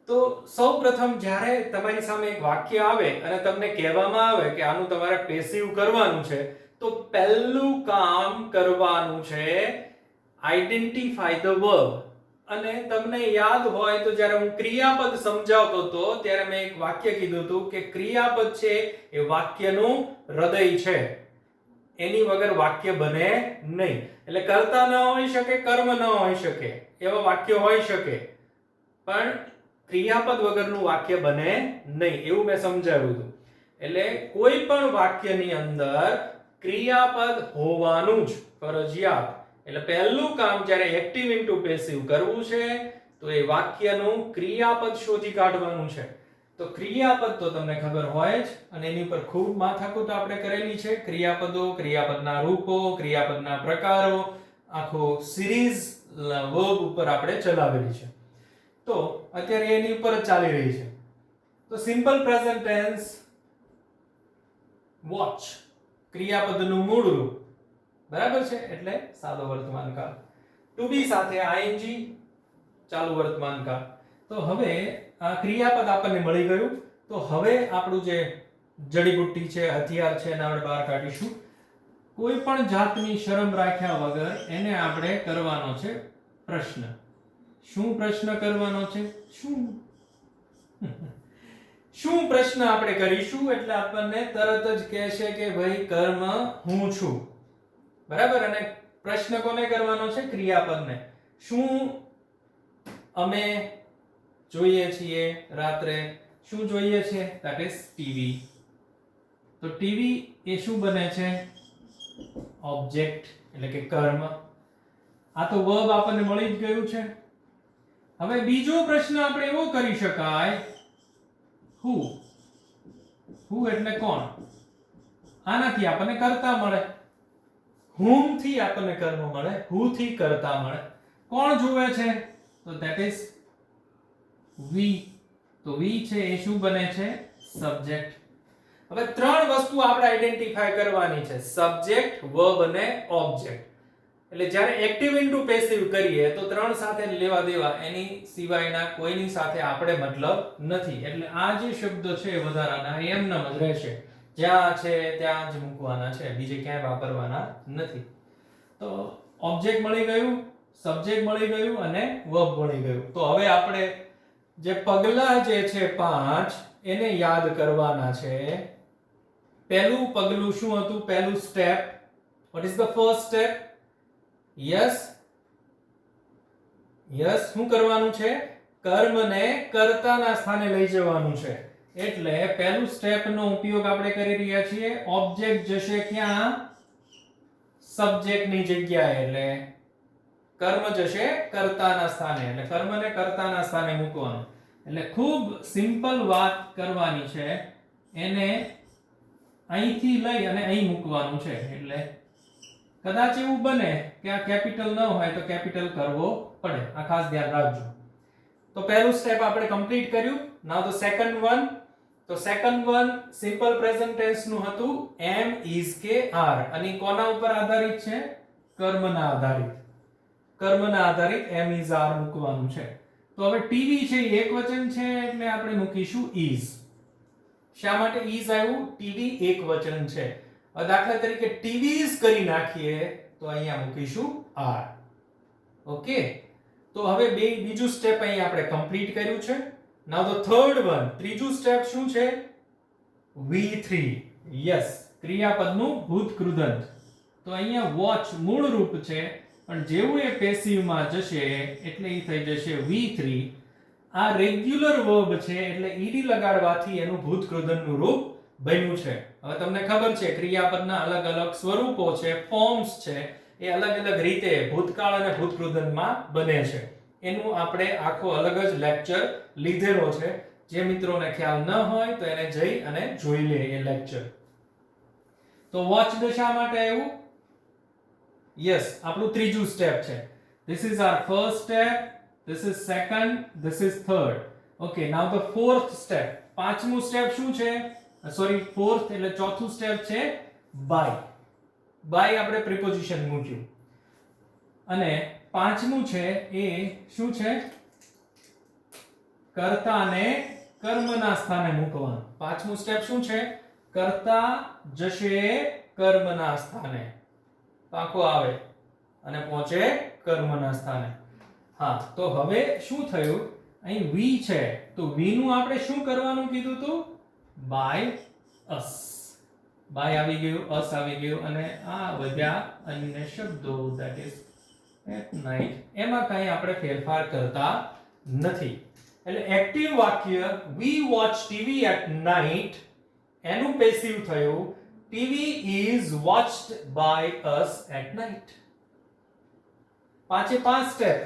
તો સૌપ્રથમ જ્યારે તમારી સામે એક વાક્ય આવે અને તમને કહેવામાં આવે કે આનું તમારે પેસિવ કરવાનું છે, તો પહેલું કામ કરવાનું છે આઈડેન્ટિફાય ધ વર્બ. અને તમને યાદ હોય તો જ્યારે હું ક્રિયાપદ સમજાવતો હતો ત્યારે મેં એક વાક્ય કીધું હતું કે ક્રિયાપદ છે એ વાક્યનું હૃદય છે. એની વગર વાક્ય બને નહીં. એટલે કર્તા ન હોઈ શકે, કર્મ ન હોઈ શકે, એવા વાક્ય હોઈ શકે, પણ ક્રિયાપદ વગરનું વાક્ય બને નહીં, એવું મેં સમજાવ્યું હતું. એટલે કોઈ પણ વાક્યની અંદર ક્રિયાપદ હોવાનું જ ફરજિયાત. એટલે પહેલું કામ જ્યારે એક્ટિવ ઇન્ટુ પેસિવ કરવું છે તો એ વાક્યનું ક્રિયાપદ શોધી કાઢવાનું છે. તો ક્રિયાપદ તો તમને ખબર હોય જ, અને એની ઉપર ખૂબ માથાકૂટ આપણે કરેલી છે. ક્રિયાપદો, ક્રિયાપદના રૂપો, ક્રિયાપદના પ્રકારો, આખો સિરીઝ વર્બ ઉપર આપણે ચલાવેલી છે. તો અત્યારે એની ઉપર જ ચાલી રહી છે. તો સિમ્પલ પ્રેઝન્ટ ટેન્સ વોચ ક્રિયાપદનું મૂળ રૂપ, બરાબર છે, એટલે સાદો વર્તમાન કાળ. ટુ બી સાથે આઈએનજી ચાલુ વર્તમાન કાળ. તો હવે આ ક્રિયાપદ આપણને મળી ગયું. તો હવે આપણું જે જડીબુટ્ટી છે, હથિયાર છે, એને આપણે બહાર કાઢીશું. કોઈ પણ જાતની શરમ રાખ્યા વગર એને આપણે કરવાનો છે પ્રશ્ન. શું પ્રશ્ન કરવાનો છે? શું પ્રશ્ન આપણે કરીશું એટલે આપણને તરત જ કહેશે કે ભાઈ કર્મ હું છું, બરાબર. અને પ્રશ્ન કોને કરવાનો છે? ક્રિયાપદને. શું અમે જોઈએ છીએ રાત્રે? શું જોઈએ છે? That is TV. તો ટીવી એ શું બને છે? ઓબ્જેક્ટ એટલે કે કર્મ. આ તો વર્બ આપણને મળી જ ગયું છે. હવે બીજો પ્રશ્ન આપણે એવો કરી શકાય, who. who એટલે કોણ? આનાથી આપણને કર્તા મળે. whom થી આપણને કર્મ મળે, who થી કર્તા મળે. કોણ જુએ છે? તો that is we. તો we છે એ શું બને છે? સબ્જેક્ટ. હવે ત્રણ વસ્તુ આપણે આઈડેન્ટિફાય કરવાની છે: સબ્જેક્ટ, વર્બ અને ઓબ્જેક્ટ. એટલે જ્યારે એક્ટિવ ઇન્ટુ પેસિવ કરીએ તો ત્રણ સાથે લેવા દેવા, એની સિવાયના કોઈની સાથે આપણે મતલબ નથી. એટલે આ જે શબ્દ છે વધારાના એમનામ જ રહેશે. જ્યાં છે ત્યાં જ મૂકવાના છે, બીજે ક્યાંય વાપરવાના નથી. તો ઓબ્જેક્ટ મળી ગયું, સબ્જેક્ટ મળી ગયું અને વર્બ મળી ગયું. તો હવે આપણે જે પગલા જે છે 5 એને યાદ કરવાના છે. પહેલું પગલું શું હતું? પહેલું step. what is the first step? Yes શું કરવાનું છે? કર્મને કર્તાના સ્થાને લઈ જવાનું છે. એટલે પહેલું સ્ટેપ નો ઉપયોગ આપણે કરી રહ્યા છીએ. ઓબ્જેક્ટ જશે ક્યાં? સબ્જેક્ટ ની જગ્યાએ. એટલે કર્મ જશે કર્તાના સ્થાને. એટલે કર્મને કર્તાના સ્થાને મૂકવાનું. એટલે ખૂબ સિમ્પલ વાત કરવાની છે. એને અહીંથી લઈ અને અહીં મૂકવાનું છે. એટલે કદાચ એવું બને કે આ કેપિટલ ન હોય તો કેપિટલ કરવો પડે. આ ખાસ ધ્યાન રાખજો. તો પહેલું સ્ટેપ આપણે કમ્પ્લીટ કર્યું. Now the second one. તો second one simple present tense નું હતું am, is કે are. અને કોના ઉપર આધારિત છે? કર્મના આધારિત. કર્મના આધારિત am, is, are મૂકવાનું છે. તો હવે ટીવી છે એ એકવચન છે એટલે આપણે મૂકીશું is. શા માટે is આવ્યું? ટીવી એકવચન છે. દાખલા તરીકે TVs કરી નાખીએ તો અહીંયા મૂકીશું are. ઓકે. તો હવે બીજું સ્ટેપ અહીં આપણે કમ્પ્લીટ કર્યું છે. નાઉ ધ થર્ડ વન. ત્રીજું સ્ટેપ શું છે? V3. યસ, ક્રિયાપદનું ભૂતકૃદંત. તો અહીંયા વોચ મૂળ રૂપ છે, પણ જેવું એ પેસિવ માં જશે એટલે એ થઈ જશે V3. આ રેગ્યુલર વર્બ છે એટલે ed લગાડવાથી એનું ભૂતકૃદંતનું રૂપ બન્યું છે. હવે તમને ખબર છે ક્રિયાપદના અલગ અલગ સ્વરૂપો છે, ફોર્મ્સ છે, એ અલગ અલગ રીતે ભૂતકાળ અને ભૂતકૃદંતમાં બને છે. એનું આપણે આખો અલગ જ લેક્ચર લીધેલો છે. જે મિત્રોને ખ્યાલ ન હોય તો એને જઈ અને જોઈ લે એ લેક્ચર. તો વોચ શા માટે આવ્યું? યસ, આપણું ત્રીજું સ્ટેપ છે. This is our first step, this is second, this is third. Okay, now the fourth step. પાંચમું સ્ટેપ શું છે? સોરી, ફોર્થ એટલે ચોથું સ્ટેપ છે by. by આપણે પ્રિપોઝિશન મૂક્યું. અને પાંચમું છે એ શું છે? કર્તાને કર્મના સ્થાને મૂકવાનું. પાંચમું સ્ટેપ શું છે? કર્તા જશે કર્મના સ્થાને. પાકો આવે અને પહોંચે કર્મના સ્થાને. હા, તો હવે શું થયું? અહીં we છે તો we નું આપણે શું કરવાનું કીધું હતું? by us. by આવી ગયું, us આવી ગયું અને આ વધ્યા અન્ય શબ્દો, that is at night. એમાં કંઈ આપણે ફેરફાર કરતા નથી. એટલે એક્ટિવ વાક્ય we watch TV at night એનું પેસિવ થયું TV is watched by us at night. પાંચે પાંચ સ્ટેપ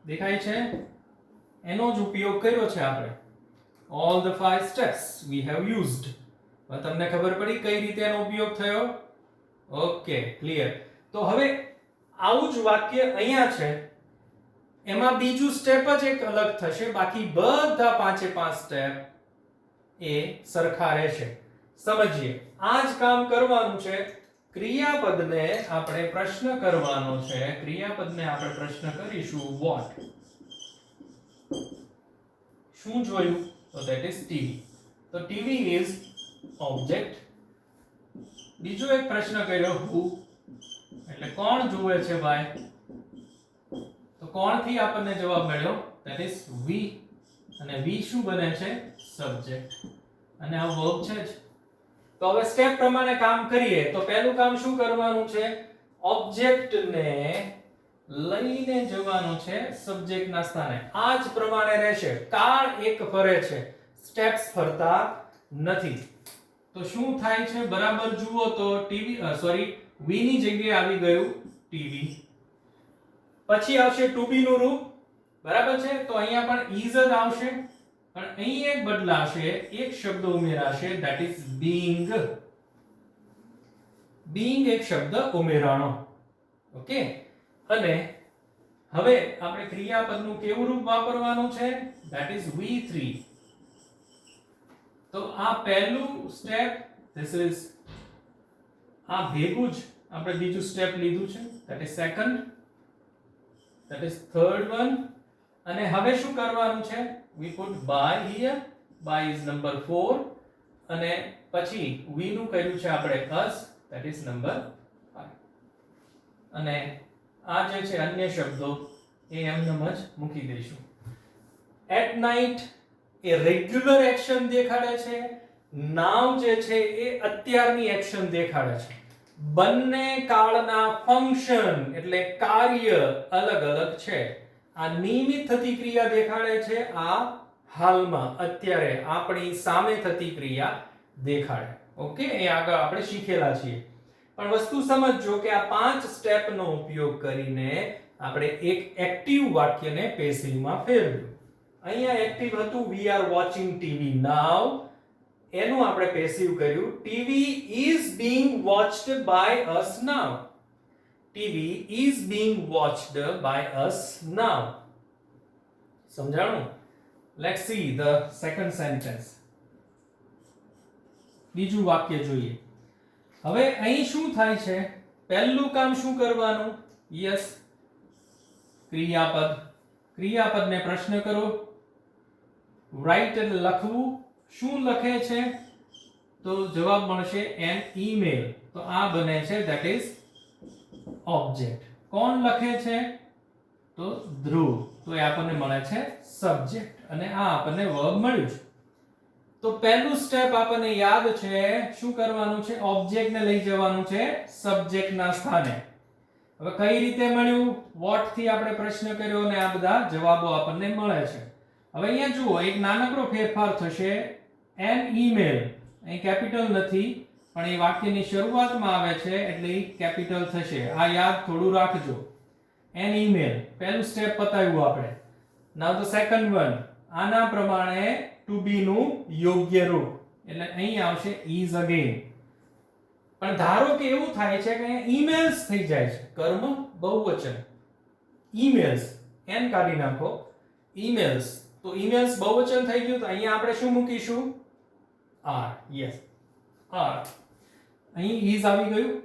દેખાય છે? એનો જ ઉપયોગ કર્યો છે આપણે. all the 5 steps we have used. હવે તમને ખબર પડી કઈ રીતે એનો ઉપયોગ થયો? Okay, clear. તો હવે આવું જ વાક્ય અહીંયા છે, એમાં બીજું સ્ટેપ જ એક અલગ થશે, બાકી બધા પાંચે પાંચ સ્ટેપ એ સરખા રહેશે. સમજીએ. આ જ કામ કરવાનું છે. ક્રિયાપદને આપણે પ્રશ્ન કરવાનો છે. ક્રિયાપદને આપણે પ્રશ્ન કરીશું what. શું જોયું? તો that is TV. તો TV is object. બીજો એક પ્રશ્ન કર્યો who, એટલે કોણ જુએ છે ભાઈ? તો કોણ થી આપણને જવાબ મળ્યો that is we. અને we શું બને છે? સબ્જેક્ટ. અને આ વર્બ છે જ. તો હવે સ્ટેપ પ્રમાણે કામ કરીએ. તો પહેલું કામ શું કરવાનું છે? ઓબ્જેક્ટ ને લઈને જવાનું છે સબ્જેક્ટ ના સ્થાને. આ જ પ્રમાણે રહેશે. કાળ એક ફરે છે, સ્ટેપ્સ ફરતા નથી. તો શું થાય છે બરાબર જુઓ તો ટીવી વી ની જગ્યાએ આવી ગયું ટીવી. પછી આવશે ટુ બી નું રૂપ. બરાબર છે. તો અહીંયા પણ is જ આવશે, પણ અહીં એક બદલાશે, એક શબ્દ ઉમેરાશે, that is being. being એક શબ્દ ઉમેરાણો. ઓકે. અને હવે આપણે ક્રિયાપદનું કેવું રૂપ વાપરવાનું છે, that is we3. તો આ પહેલું સ્ટેપ, this is આ ભેગું જ આપણે બીજું સ્ટેપ લીધું છે, that is second, that is third one. અને હવે શું કરવાનું છે, we put by here, by is number 4, અને પછી we નું કર્યું છે આપણે us, that is number 5. અને આ જે છે અન્ય શબ્દો એ એમનેમ જ મૂકી દઈશું. at night A regular action દેખાડે છે, નાવ જે છે એ અત્યારની એક્શન દેખાડે છે. બંને કાળના ફંક્શન એટલે કાર્ય અલગ અલગ છે. આ નિયમિત થતી ક્રિયા દેખાડે છે, આ હાલમાં અત્યારે આપણી સામે થતી ક્રિયા દેખાડે. ઓકે, એ આગળ આપણે શીખેલા છીએ. પણ વસ્તુ સમજજો કે આ 5 સ્ટેપનો ઉપયોગ કરીને આપણે એક એક્ટિવ વાક્યને પેસિવમાં ફેરવ્યું. અહીંયા એક્ટિવ હતું we are watching TV now, એનું આપણે પેસિવ કર્યું TV is being watched by us now. TV is being watched by us now. સમજાણું? Let's see the second sentence. બીજું વાક્ય જોઈએ. હવે અહીં શું થાય છે, પહેલું કામ શું કરવાનું, યસ ક્રિયાપદ. ક્રિયાપદને પ્રશ્ન કરો. રાઇટ એટલે લખવું. શું લખે છે, તો જવાબ મળશે એન ઈમેલ. તો આ બને છે that is ઓબ્જેક્ટ. કોણ લખે છે, તો ધ્રુવ. તો એ આપણને મળે છે સબ્જેક્ટ, અને આ આપણને વર્બ મળ્યું છે. તો પહેલું સ્ટેપ આપણને યાદ છે, શું કરવાનું છે, ઓબ્જેક્ટ ને લઈ જવાનું છે સબ્જેક્ટ ના સ્થાને. હવે કઈ રીતે મળ્યું, વોટ થી આપણે પ્રશ્ન કર્યો અને આ બધા જવાબો આપણને મળે છે. હવે અહીંયા જુઓ, એક નાનકડો ફેરફાર થશે. એન ઈમેલ અહીં કેપિટલ નથી, પણ એ વાક્યની શરૂઆતમાં આવે છે એટલે એ કેપિટલ થશે. આ યાદ થોડું રાખજો. એન ઈમેલ પહેલું સ્ટેપ પતાવ્યું આપણે. Now the second one. આના પ્રમાણે ટુ બી નું યોગ્ય રૂપ એટલે અહીં આવશે is again. પણ ધારો કે એવું થાય છે કે અહીંયા ઈમેલ્સ થઈ જાય છે, કર્મ બહુવચન ઈમેલ્સ, એન કાઢી નાખો, ઈમેલ્સ. તો ઈમેલ્સ બહુવચન થઈ ગયું, તો અહીંયા આપણે શું મૂકીશું, આર. Yes, are. અહીં is આવી ગયું.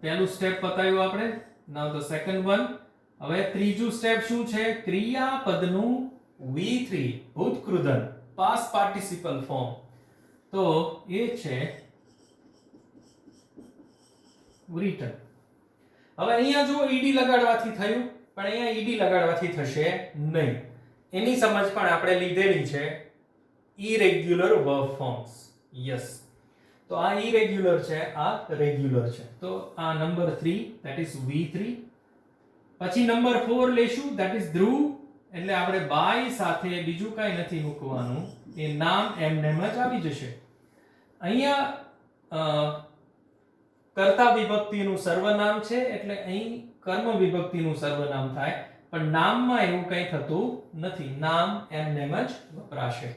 પહેલું સ્ટેપ પતાવ્યું આપણે. Now the second one. હવે ત્રીજું સ્ટેપ શું છે, ક્રિયાપદનું V3 ભૂતકૃદન પાસ્ટ પાર્ટિસિપલ ફોર્મ. તો એ છે written. હવે અહીંયા જો ed લગાડવાથી થયું, પણ અહીંયા ed લગાડવાથી થશે નહીં. એની સમજ પણ આપણે લીધેલી છે. irregular verb forms. યસ, તો આ irregular છે, આ રેગ્યુલર છે. તો આ નંબર 3 that is V3. પછી નંબર 4 લેશું, that is ધ્રુવ. એટલે આપણે બાય સાથે બીજું કાઈ નથી મૂકવાનું, એ નામ એમનેમ જ આવી જશે. અહીંયા કર્તા વિભક્તિનું સર્વનામ છે એટલે અહીં કર્મ વિભક્તિનું સર્વનામ થાય, પણ નામમાં એવું કંઈ થતું નથી. નામ એમનેમ જ વપરાશે.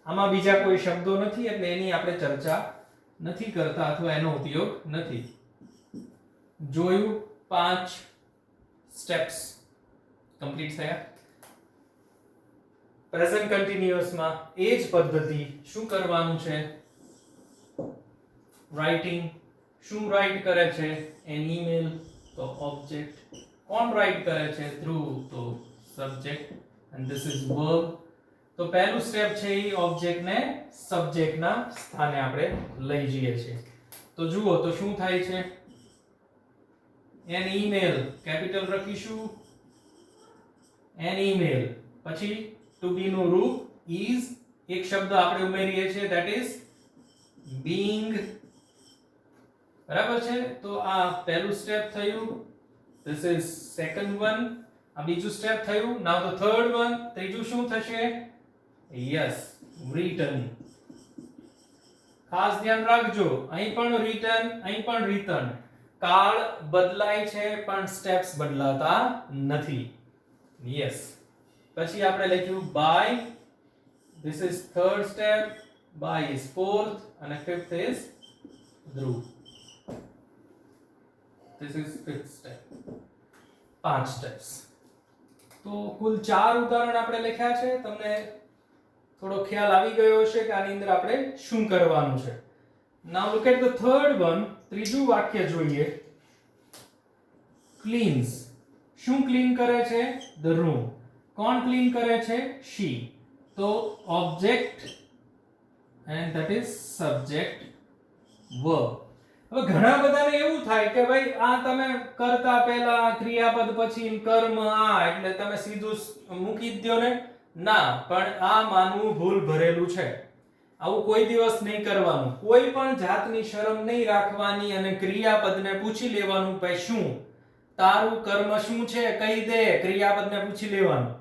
આમાં બીજા કોઈ શબ્દો નથી એટલે એની આપણે ચર્ચા નથી કરતા અથવા એનો ઉપયોગ નથી. જોયું, 5 સ્ટેપ્સ કમ્પ્લીટ થયા. પ્રેઝન્ટ કન્ટિન્યુઅસ માં એ જ પદ્ધતિ. શું કરવાનું છે, રાઇટિંગ. શું રાઇટ કરે છે, એન ઈમેલ, તો ઓબ્જેક્ટ. કોણ રાઇટ કરે છે, ધ્રુવ, તો subject, and this is verb. તો પહેલું સ્ટેપ છે એ ઓબ્જેક્ટ ને સબ્જેક્ટ ના સ્થાને આપણે લઈ જઈએ છીએ. તો જુઓ તો શું થાય છે, એન ઈમેલ કેપિટલ રાખીશું, એન ઈમેલ. પછી ટુ બી નું રૂપ is, એક શબ્દ આપણે ઉમેરીએ છીએ that is being. બરાબર છે. તો આ પહેલું સ્ટેપ થયું, ધીસ ઇઝ સેકન્ડ વન, આ બીજું સ્ટેપ થયું. નાઉ ધ થર્ડ વન, ત્રીજું શું થશે? Yes, return. ખાસ ધ્યાન રાખજો, અહીં પણ રિટર્ન, અહીં પણ રિટર્ન. કાળ બદલાય છે પણ સ્ટેપ્સ બદલાતા નથી. યસ. પછી આપણે લખ્યું by, this is third step, by is fourth અને fifth is Dhruv. This is fifth step. 5 steps. તો કુલ 4 ઉદાહરણ આપણે લખ્યા છે. તમને થોડો ખ્યાલ આવી ગયો હશે કે આની અંદર આપણે શું કરવાનું છે. Now look at the third one. ત્રીજું વાક્ય જોઈએ. ક્લીન્સ. શું ક્લીન કરે છે? The room. કોણ ક્લીન કરે છે? શી. તો object and that is subject verb. હવે ઘણા બધાને એવું થાય કે ભાઈ આ તમે કરતા પહેલા ક્રિયાપદ પછી કર્મ આ એટલે તમે સીધું મૂકી જ દો ને. ના, પણ આ માનવું ભૂલ ભરેલું છે. આવું કોઈ દિવસ નહીં કરવાનું. કોઈ પણ જાતની શરમ નહીં રાખવાની અને ક્રિયાપદને પૂછી લેવાનું ભાઈ શું તારું કર્મ શું છે કહી દે. ક્રિયાપદને પૂછી લેવાનું.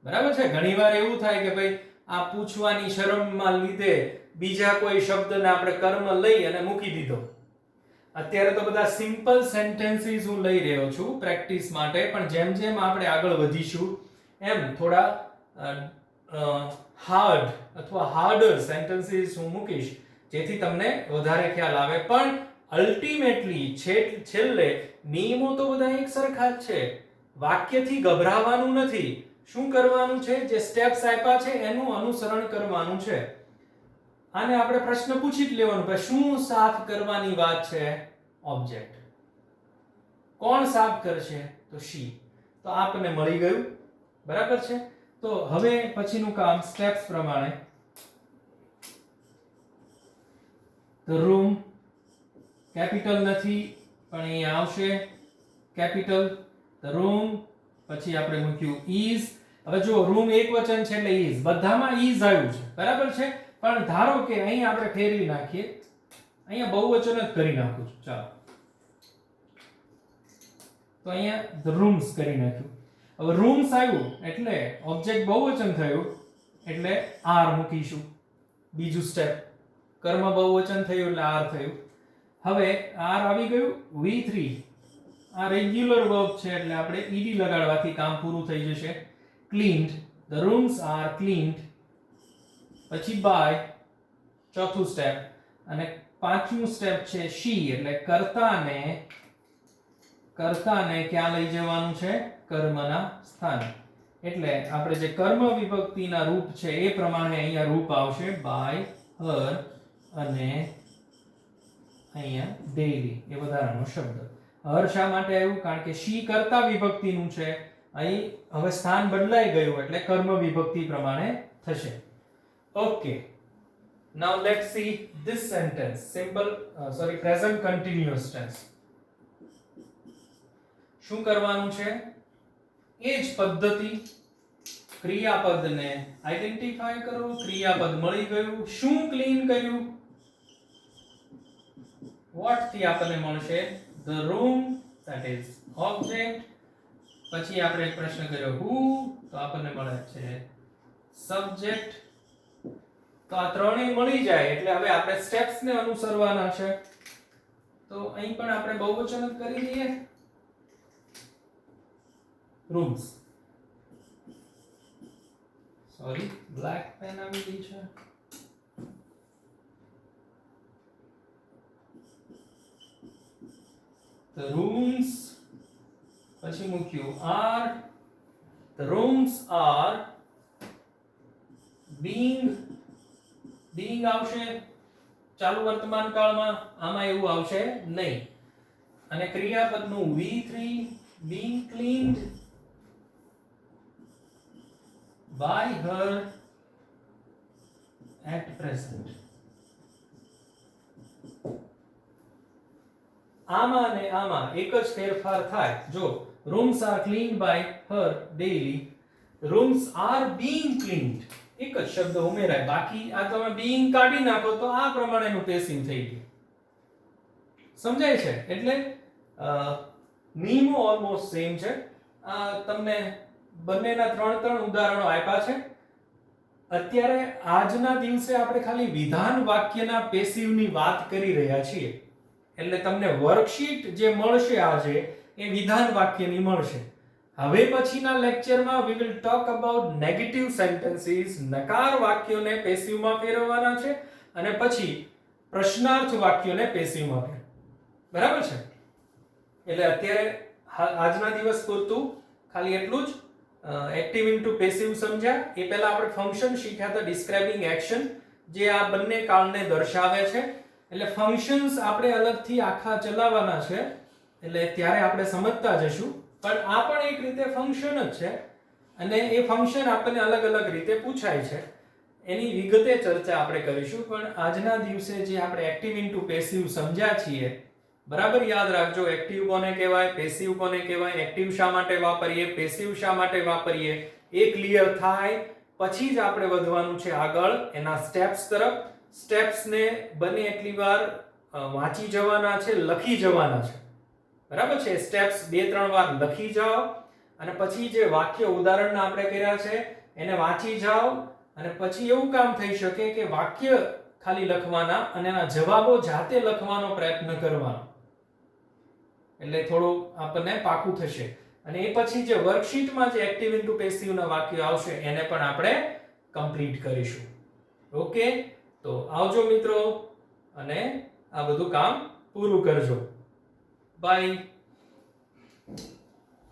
બરાબર છે. ઘણીવાર એવું થાય કે ભાઈ આ પૂછવાની શરમમાં લીધે બીજા કોઈ શબ્દને આપણે કર્મ લઈ અને મૂકી દીધો. અત્યારે તો બધા સિમ્પલ સેન્ટેન્સીસ હું લઈ રહ્યો છું પ્રેક્ટિસ માટે, પણ જેમ જેમ આપણે આગળ વધીશું એમ થોડા હાર્ડ અથવા હાર્ડર સેન્ટેન્સીસ હું મૂકીશ જેથી તમને વધારે ખ્યાલ આવે. પણ અલ્ટિમેટલી છેલ્લે નિયમો તો બધા એક સરખા જ છે. વાક્યથી ગભરાવાનું નથી. શું કરવાનું છે? જે સ્ટેપ્સ આપ્યા છે એનું અનુસરણ કરવાનું છે. આને આપણે પ્રશ્ન પૂછી જ લેવાનો કે શું સાફ કરવાની વાત છે? ઓબ્જેક્ટ. કોણ સાફ કરશે? તો શી. તો આપણને મળી ગયું. બરાબર છે. તો હવે પછીનું કામ સ્ટેપ્સ પ્રમાણે. ધ રૂમ કેપિટલ નથી પણ અહીં આવશે કેપિટલ. ધ રૂમ પછી આપણે મૂક્યું ઇઝ. હવે જો રૂમ એક વચન છે એટલે ઇઝ, બધામાં ઇઝ આવ્યું છે. બરાબર છે. પણ ધારો કે અહીં આપણે ફેરવી નાખીએ, અહીંયા બહુવચન જ કરી નાખું છું. ચાલો, તો અહીંયા ધ રૂમ્સ કરી નાખ્યું. હવે રૂમ્સ આવ્યું એટલે ઓબ્જેક્ટ બહુવચન થયું એટલે આર મૂકીશું. બીજું સ્ટેપ, કર્મ બહુવચન થયું એટલે આર થયું. હવે આર આવી ગયું. V3 આ રેગ્યુલર વર્બ છે એટલે આપણે ed લગાડવાથી કામ પૂરું થઈ જશે. Cleaned. The rooms are cleaned. પછી બાય, ચોથું સ્ટેપ. અને પાંચમું સ્ટેપ છે શી એટલે કર્તાને ક્યાં લઈ જવાનું છે? કર્મના સ્થાને. એટલે આપણે જે કર્મ વિભક્તિના રૂપ છે એ પ્રમાણે અહીંયા રૂપ આવશે બાય, હર અને અહીંયા ડેઈલી એ વધારાનો શબ્દ. હર શા માટે આવ્યું? કારણ કે શી કર્તા વિભક્તિનું છે. અહીં હવે સ્થાન બદલાઈ ગયું એટલે કર્મ વિભક્તિ પ્રમાણે થશે. Okay, now let's see this sentence. Present continuous tense. શું કરવાનું છે? એ જ પદ્ધતિ. ક્રિયાપદને આઈડેન્ટિફાય કરો. ક્રિયાપદ મળી ગયું. શું ક્લીન કર્યું? what થી આપણને મળશે the room, that is object. પછી આપણે એક પ્રશ્ન કર્યો who, તો આપણને મળે છે subject. તો આ ત્રણેય મળી જાય એટલે હવે આપણે સ્ટેપ્સ ને અનુસરવાના છે. તો અહીં પણ આપણે બહુવચન જ કરી દઈએ. રૂમ્સ. સોરી, બ્લેક પેન આવી ગઈ છે. The rooms પછી મૂક્યું are. The rooms are being આવશે ચાલુ વર્તમાન કાળમાં. આમાં એવું આવશે નહીં. અને ક્રિયાપદનું V3 being cleaned by her at present. આમાં અને આમાં એક જ ફેરફાર થાય. જો rooms are cleaned by her daily, rooms are being cleaned એક જ શબ્દ ઉમેરાય. બાકી આ તમે being કાઢી નાખો તો આ પ્રમાણેનું પેસિવ થઈ ગયું. સમજાય છે? એટલે નિયમો ઓલમોસ્ટ સેમ છે. તમને બંનેના ત્રણ ઉદાહરણો આપ્યા છે. અત્યારે આજના દિવસે આપણે ખાલી વિધાન વાક્યના પેસિવની વાત કરી રહ્યા છીએ. એટલે તમને વર્કશીટ જે મળશે આજે એ વિધાન વાક્યની મળશે. હવે પછીના લેક્ચરમાં we will talk about negative sentences. નકાર વાક્યોને પેસિવમાં ફેરવવાના છે અને પછી પ્રશ્નાર્થ વાક્યોને પેસિવમાં ફેરવવાના. બરાબર છે? એટલે અત્યારે આજના દિવસ પૂરતું ખાલી એટલું જ. એક્ટિવ ઇન્ટુ પેસિવ સમજ્યા. એ પહેલા આપણે ફંક્શન શીખ્યા હતા ડિસ્ક્રાઇબિંગ એક્શન, જે આ બંને કાળને દર્શાવે છે. એટલે ફંક્શન્સ આપણે અલગથી આખા ચલાવવાના છે, એટલે ત્યારે આપણે સમજતા જશું. પણ આ પણ એક રીતે ફંક્શન જ છે અને એ ફંક્શન આપણને અલગ અલગ રીતે પૂછાય છે. એની વિગતે ચર્ચા આપણે કરીશું. પણ આજના દિવસે જે આપણે એક્ટિવ ઇન્ટુ પેસિવ સમજ્યા છીએ, બરાબર યાદ રાખજો. એક્ટિવ કોને કહેવાય, પેસિવ કોને કહેવાય, એક્ટિવ શા માટે વાપરીએ, પેસિવ શા માટે વાપરીએ, એ ક્લિયર થાય પછી જ આપણે વધવાનું છે આગળ એના સ્ટેપ્સ તરફ. સ્ટેપ્સને બને એટલી વાર વાંચી જવાના છે, લખી જવાના છે. બરાબર છે? સ્ટેપ્સ 2-3 વાર લખી જાઓ અને પછી જે વાક્ય ઉદાહરણ આપણે કર્યા છે એને વાંચી જાઓ અને પછી એવું કામ થઈ શકે કે વાક્ય ખાલી લખવાના અને એના જવાબો જાતે લખવાનો પ્રયત્ન કરવાનો. એટલે થોડું આપણને પાકું થશે. અને એ પછી જે વર્કશીટમાં જે એક્ટિવ ઇન્ટુ પેસિવ ના વાક્યો આવશે એને પણ આપણે કમ્પ્લીટ કરીશું. ઓકે, તો આવજો મિત્રો અને આ બધું કામ પૂરું કરજો. બાય.